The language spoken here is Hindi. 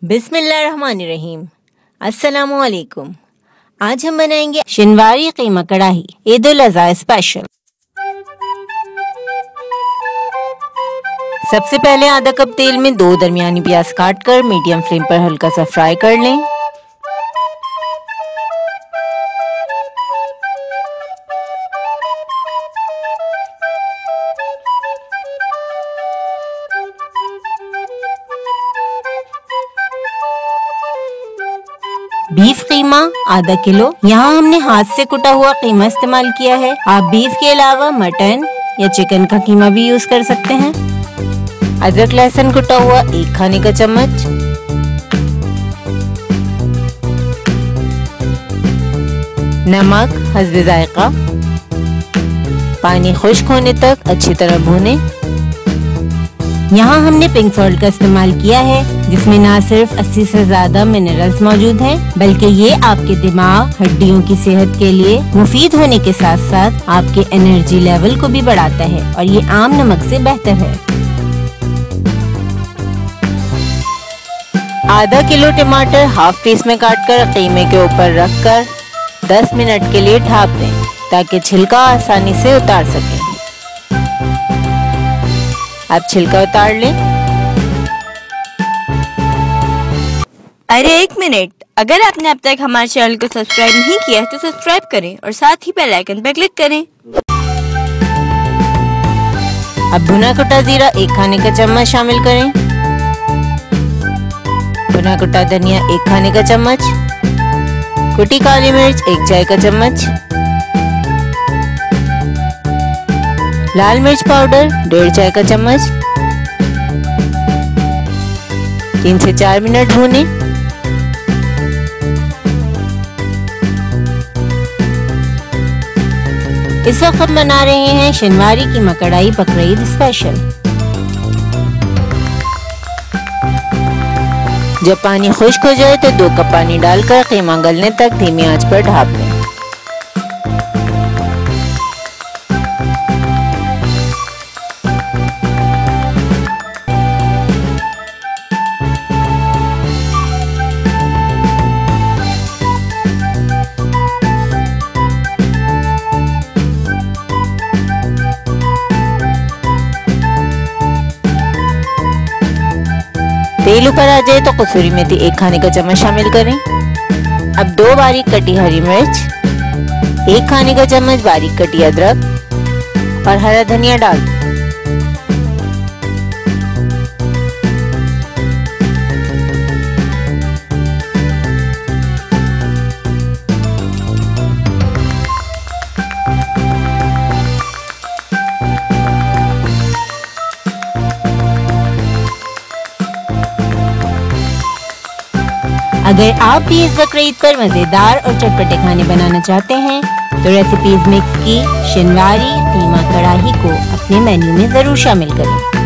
बिस्मिल्लाहिर्रहमानिर्रहीम। अस्सलामुअलैकुम। आज हम बनाएंगे शिनवारी कीमा कढ़ाई ईद उल अज़हा स्पेशल। सबसे पहले आधा कप तेल में 2 दरमियानी प्याज काट कर मीडियम फ्लेम पर हल्का सा फ्राई कर लें। बीफ कीमा आधा किलो। यहाँ हमने हाथ से कुटा हुआ कीमा इस्तेमाल किया है। आप बीफ के अलावा मटन या चिकन का कीमा भी यूज कर सकते हैं। अदरक लहसुन कुटा हुआ 1 खाने का चम्मच। नमक हस्बे जायका। पानी खुश्क होने तक अच्छी तरह भूनें। यहाँ हमने पिंक सॉल्ट का इस्तेमाल किया है, जिसमें ना सिर्फ 80 से ज्यादा मिनरल्स मौजूद हैं, बल्कि ये आपके दिमाग हड्डियों की सेहत के लिए मुफीद होने के साथ साथ आपके एनर्जी लेवल को भी बढ़ाता है और ये आम नमक से बेहतर है। आधा किलो टमाटर हाफ पीस में काटकर कीमे के ऊपर रखकर 10 मिनट के लिए ढाँप दें ताकि छिलका आसानी से उतार सकें। अब छिलका उतार लें। अरे 1 मिनट, अगर आपने अब तक हमारे चैनल को सब्सक्राइब नहीं किया है तो सब्सक्राइब करें और साथ ही बेल आइकन पर क्लिक करें। अब भुना कुटा जीरा 1 खाने का चम्मच शामिल करें। भुना कुटा धनिया 1 खाने का चम्मच। कुटी काली मिर्च 1 चाय का चम्मच। लाल मिर्च पाउडर 1.5 चाय का चम्मच। 3 से 4 मिनट भूनें। इस वक्त हम बना रहे हैं शिनवारी कीमा कढ़ाई बकरीद स्पेशल। जब पानी खुश्क हो जाए तो 2 कप पानी डालकर कीमा गलने तक धीमी आंच पर ढाँप दें। तेल ऊपर आ जाए तो कसूरी मेथी 1 खाने का चम्मच शामिल करें। अब 2 बारीक कटी हरी मिर्च, 1 खाने का चम्मच बारीक कटी अदरक और हरा धनिया डाल। अगर आप भी इस बकरीद पर मजेदार और चटपटे खाने बनाना चाहते हैं तो रेसिपीज मिक्स की शिनवारी कीमा कढ़ाई को अपने मेन्यू में जरूर शामिल करें।